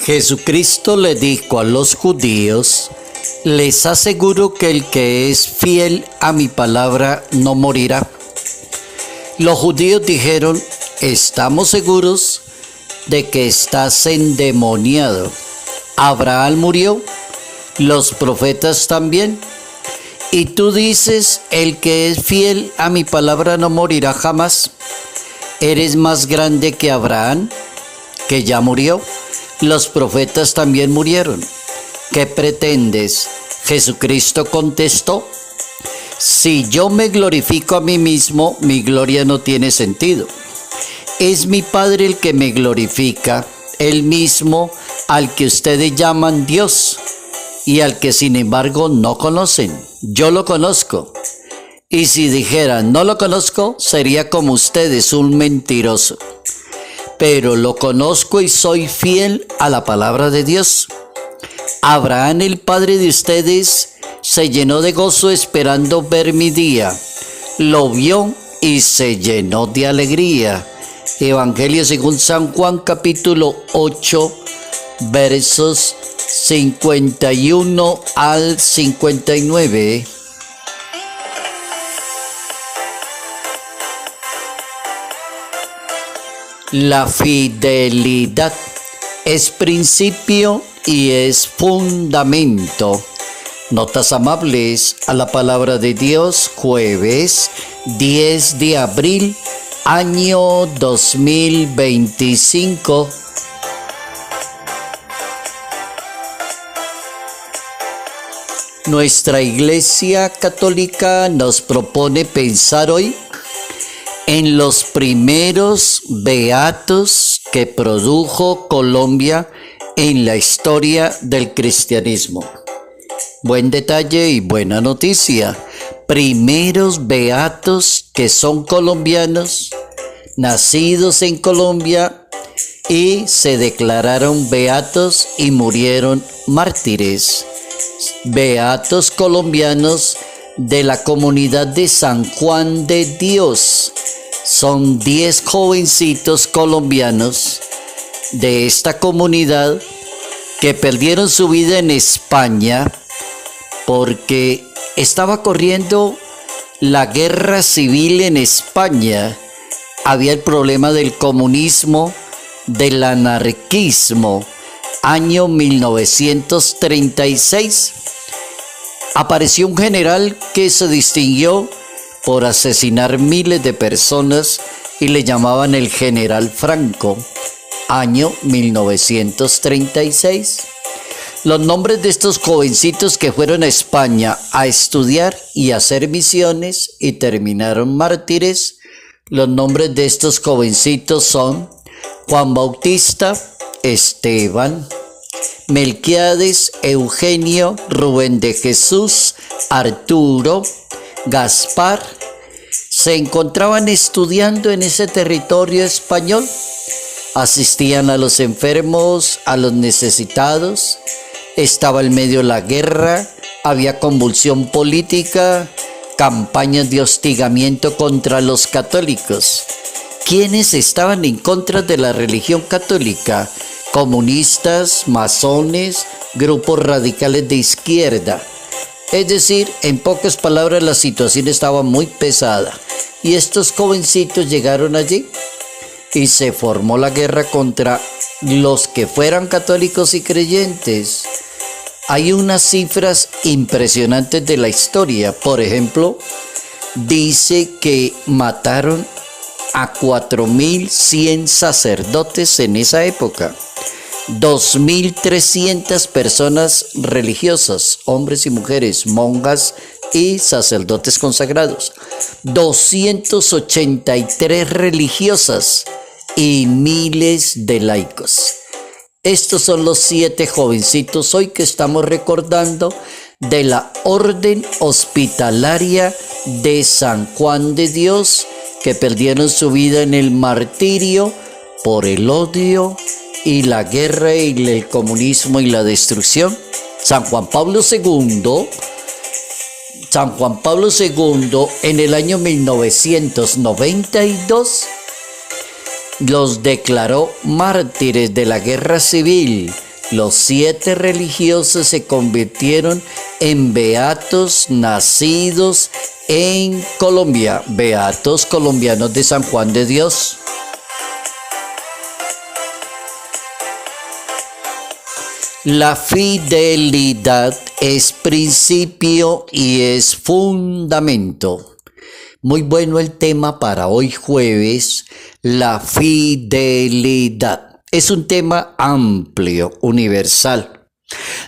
Jesucristo le dijo a los judíos: les aseguro que el que es fiel a mi palabra no morirá. Los judíos dijeron: estamos seguros de que estás endemoniado. Abraham murió, los profetas también. Y tú dices: el que es fiel a mi palabra no morirá jamás. ¿Eres más grande que Abraham, que ya murió? Los profetas también murieron. ¿Qué pretendes? Jesucristo contestó: si yo me glorifico a mí mismo, mi gloria no tiene sentido. Es mi Padre el que me glorifica, el mismo al que ustedes llaman Dios y al que sin embargo no conocen. Yo lo conozco. Y si dijeran no lo conozco, sería como ustedes, un mentiroso. Pero lo conozco y soy fiel a la palabra de Dios. Abraham, el padre de ustedes, se llenó de gozo esperando ver mi día. Lo vio y se llenó de alegría. Evangelio según San Juan, capítulo 8, versos 51 al 59. La fidelidad es principio y es fundamento. Notas amables a la palabra de Dios, jueves 10 de abril, año 2025. Nuestra Iglesia Católica nos propone pensar hoy en los primeros beatos que produjo Colombia en la historia del cristianismo. Buen detalle y buena noticia. Primeros beatos que son colombianos, nacidos en Colombia y se declararon beatos y murieron mártires. Beatos colombianos de la comunidad de San Juan de Dios. Son 10 jovencitos colombianos de esta comunidad que perdieron su vida en España porque estaba corriendo la guerra civil en España. Había el problema del comunismo, del anarquismo. Año 1936. Apareció un general que se distinguió por asesinar miles de personas y le llamaban el general Franco. Año 1936. Los nombres de estos jovencitos que fueron a España a estudiar y a hacer misiones y terminaron mártires, los nombres de estos jovencitos son Juan Bautista, Esteban, Melquiades, Eugenio, Rubén de Jesús, Arturo, Gaspar. Se encontraban estudiando en ese territorio español. Asistían a los enfermos, a los necesitados. Estaba en medio de la guerra, había convulsión política, campañas de hostigamiento contra los católicos. ¿Quiénes estaban en contra de la religión católica? Comunistas, masones, grupos radicales de izquierda. Es decir, en pocas palabras, la situación estaba muy pesada. Y estos jovencitos llegaron allí y se formó la guerra contra los que fueran católicos y creyentes. Hay unas cifras impresionantes de la historia. Por ejemplo, dice que mataron a 4.100 sacerdotes en esa época. 2.300 personas religiosas, hombres y mujeres, monjas y sacerdotes consagrados. 283 religiosas y miles de laicos. Estos son los 7 jovencitos hoy que estamos recordando de la Orden Hospitalaria de San Juan de Dios, que perdieron su vida en el martirio por el odio y la guerra y el comunismo y la destrucción San Juan Pablo II, en el año 1992 los declaró mártires de la guerra civil. Los 7 religiosos se convirtieron en beatos nacidos en Colombia, beatos colombianos de San Juan de Dios. La fidelidad es principio y es fundamento. Muy bueno el tema para hoy jueves, la fidelidad. Es un tema amplio, universal.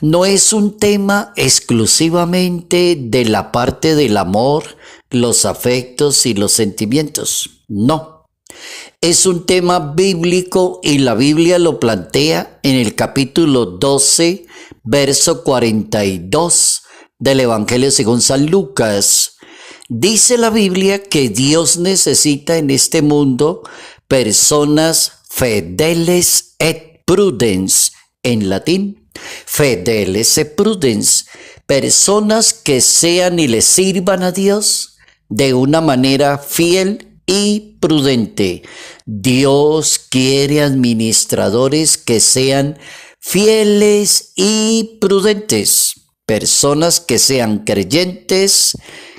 No es un tema exclusivamente de la parte del amor, los afectos y los sentimientos. No. Es un tema bíblico y la Biblia lo plantea en el capítulo 12, verso 42 del Evangelio según San Lucas. Dice la Biblia que Dios necesita en este mundo personas fideles et prudens, en latín, fideles et prudens, personas que sean y le sirvan a Dios de una manera fiel y prudente. Dios quiere administradores que sean fieles y prudentes, personas que sean creyentes,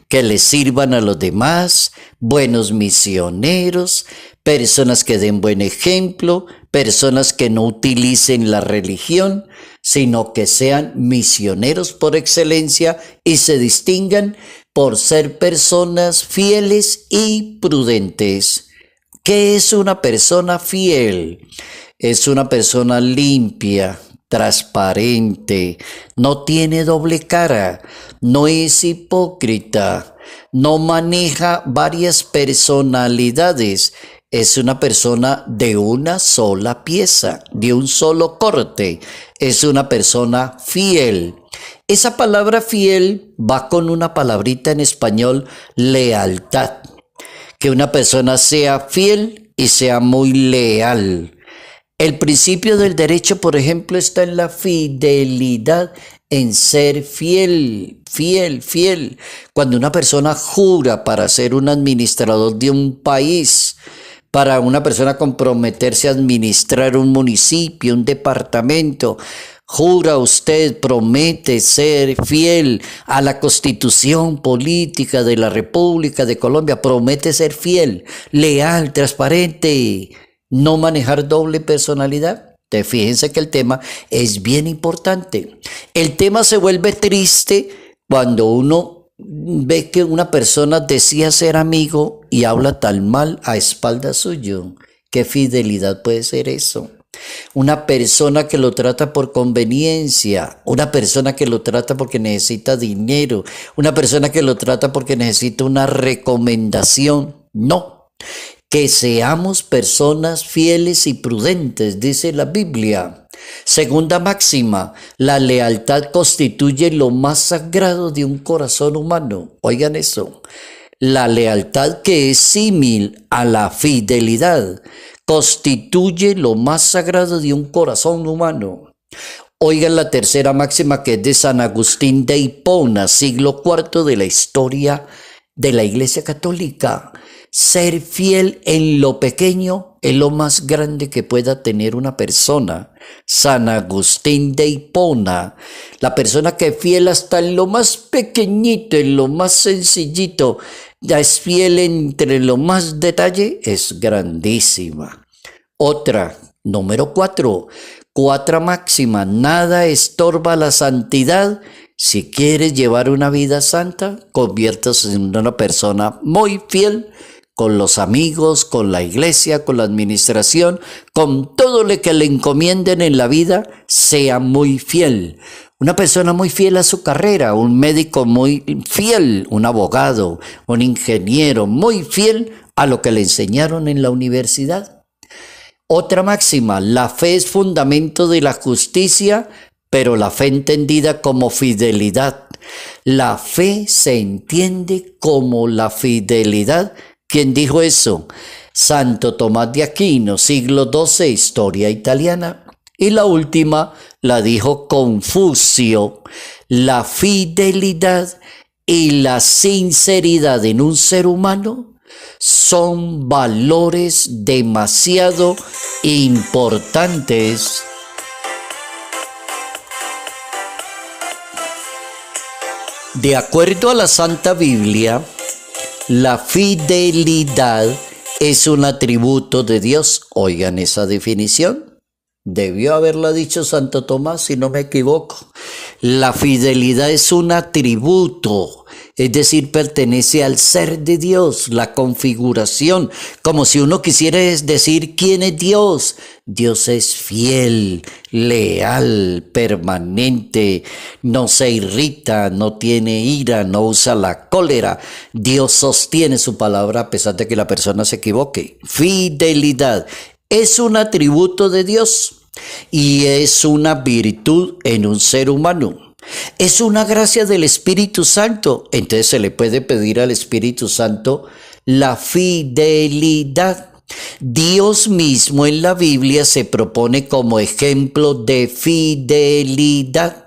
que le sirvan a los demás, buenos misioneros, personas que den buen ejemplo, personas que no utilicen la religión, sino que sean misioneros por excelencia y se distingan por ser personas fieles y prudentes. ¿Qué es una persona fiel? Es una persona limpia, transparente, no tiene doble cara, no es hipócrita, no maneja varias personalidades, es una persona de una sola pieza, de un solo corte, es una persona fiel. Esa palabra fiel va con una palabrita en español, lealtad. Que una persona sea fiel y sea muy leal. El principio del derecho, por ejemplo, está en la fidelidad, en ser fiel. Cuando una persona jura para ser un administrador de un país, para una persona comprometerse a administrar un municipio, un departamento, jura usted, promete ser fiel a la Constitución política de la República de Colombia, promete ser fiel, leal, transparente, no manejar doble personalidad. Fíjense que el tema es bien importante. El tema se vuelve triste cuando uno ve que una persona decía ser amigo y habla tan mal a espaldas suyo. ¿Qué fidelidad puede ser eso? Una persona que lo trata por conveniencia, una persona que lo trata porque necesita dinero, una persona que lo trata porque necesita una recomendación. No, que seamos personas fieles y prudentes, dice la Biblia. Segunda máxima, la lealtad constituye lo más sagrado de un corazón humano. Oigan eso, la lealtad que es símil a la fidelidad constituye lo más sagrado de un corazón humano. Oigan la tercera máxima que es de San Agustín de Hipona, siglo IV de la historia de la Iglesia Católica. Ser fiel en lo pequeño es lo más grande que pueda tener una persona. San Agustín de Hipona, la persona que es fiel hasta en lo más pequeñito, en lo más sencillito, ya es fiel entre lo más detalle, es grandísima. Otra, número 4, cuarta máxima, nada estorba la santidad. Si quieres llevar una vida santa, conviértase en una persona muy fiel con los amigos, con la iglesia, con la administración, con todo lo que le encomienden en la vida, sea muy fiel. Una persona muy fiel a su carrera, un médico muy fiel, un abogado, un ingeniero muy fiel a lo que le enseñaron en la universidad. Otra máxima, la fe es fundamento de la justicia, pero la fe entendida como fidelidad. La fe se entiende como la fidelidad. ¿Quién dijo eso? Santo Tomás de Aquino, siglo XII, historia italiana. Y la última, la dijo Confucio, la fidelidad y la sinceridad en un ser humano son valores demasiado importantes. De acuerdo a la Santa Biblia, la fidelidad es un atributo de Dios. Oigan esa definición. Debió haberla dicho Santo Tomás, si no me equivoco. La fidelidad es un atributo, es decir, pertenece al ser de Dios, la configuración, como si uno quisiera decir quién es Dios. Dios es fiel, leal, permanente, no se irrita, no tiene ira, no usa la cólera. Dios sostiene su palabra a pesar de que la persona se equivoque. Fidelidad es un atributo de Dios y es una virtud en un ser humano. Es una gracia del Espíritu Santo. Entonces se le puede pedir al Espíritu Santo la fidelidad. Dios mismo en la Biblia se propone como ejemplo de fidelidad.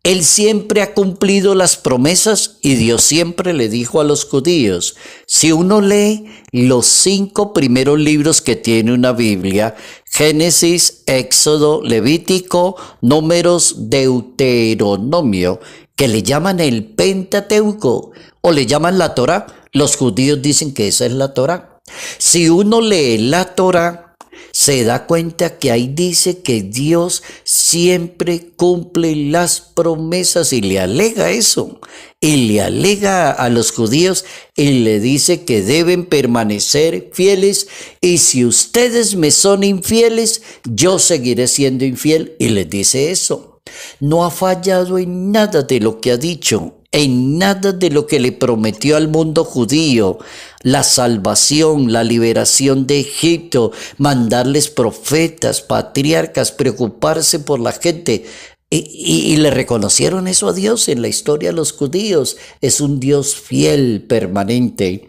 Él siempre ha cumplido las promesas y Dios siempre le dijo a los judíos, si uno lee los 5 primeros libros que tiene una Biblia, Génesis, Éxodo, Levítico, Números, Deuteronomio, que le llaman el Pentateuco o le llaman la Torá, los judíos dicen que esa es la Torá. Si uno lee la Torá, se da cuenta que ahí dice que Dios siempre cumple las promesas y le alega eso. Y le alega a los judíos y le dice que deben permanecer fieles. Y si ustedes me son infieles, yo seguiré siendo infiel. Y les dice eso. No ha fallado en nada de lo que ha dicho. En nada de lo que le prometió al mundo judío, la salvación, la liberación de Egipto, mandarles profetas, patriarcas, preocuparse por la gente. Y le reconocieron eso a Dios en la historia de los judíos. Es un Dios fiel, permanente.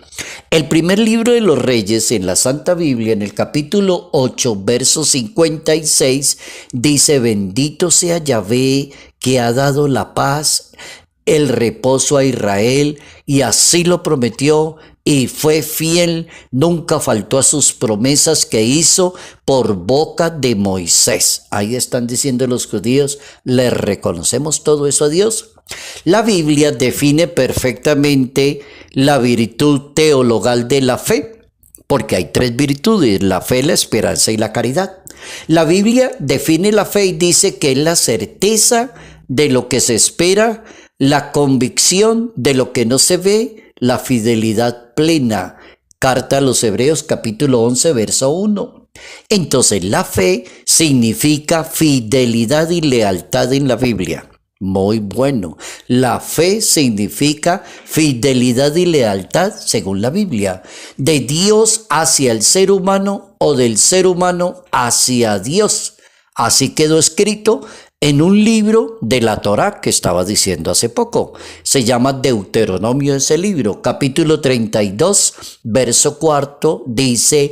El primer libro de los Reyes en la Santa Biblia, en el capítulo 8, verso 56, dice, bendito sea Yahvé que ha dado la paz, el reposo a Israel, y así lo prometió y fue fiel, nunca faltó a sus promesas que hizo por boca de Moisés. Ahí están diciendo los judíos, le reconocemos todo eso a Dios. La Biblia define perfectamente la virtud teologal de la fe, porque hay 3 virtudes, la fe, la esperanza y la caridad. La Biblia define la fe y dice que es la certeza de lo que se espera, la convicción de lo que no se ve, la fidelidad plena. Carta a los Hebreos capítulo 11 verso 1. Entonces la fe significa fidelidad y lealtad en la Biblia. Muy bueno. La fe significa fidelidad y lealtad según la Biblia. De Dios hacia el ser humano o del ser humano hacia Dios. Así quedó escrito en un libro de la Torá que estaba diciendo hace poco. Se llama Deuteronomio ese libro, capítulo 32, verso 4, dice,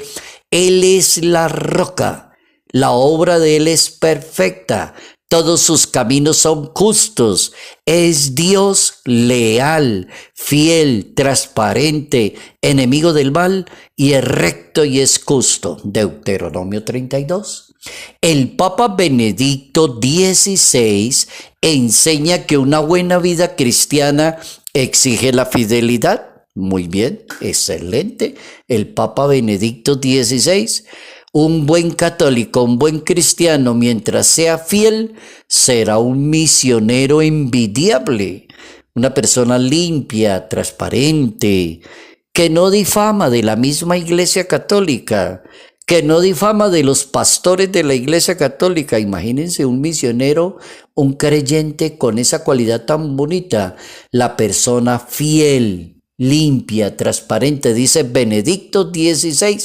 Él es la roca, la obra de Él es perfecta, todos sus caminos son justos, es Dios leal, fiel, transparente, enemigo del mal, y es recto y es justo. Deuteronomio 32. El Papa Benedicto XVI enseña que una buena vida cristiana exige la fidelidad. Muy bien, excelente. El Papa Benedicto XVI, un buen católico, un buen cristiano, mientras sea fiel, será un misionero envidiable, una persona limpia, transparente, que no difama de la misma Iglesia Católica, que no difama de los pastores de la Iglesia Católica. Imagínense un misionero, un creyente con esa cualidad tan bonita, la persona fiel, limpia, transparente, dice Benedicto XVI.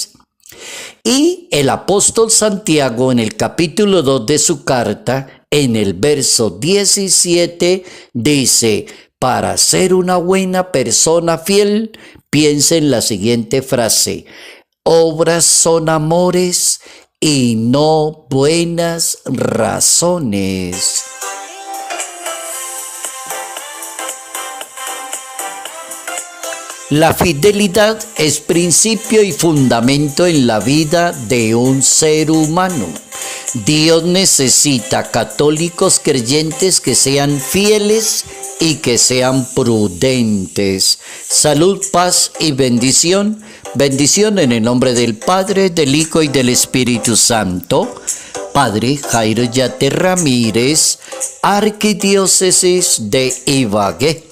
Y el apóstol Santiago en el capítulo 2 de su carta, en el verso 17, dice, para ser una buena persona fiel, piensa en la siguiente frase, obras son amores y no buenas razones. La fidelidad es principio y fundamento en la vida de un ser humano. Dios necesita católicos creyentes que sean fieles y que sean prudentes. Salud, paz y bendición. Bendición en el nombre del Padre, del Hijo y del Espíritu Santo. Padre Jairo Yate Ramírez, Arquidiócesis de Ibagué.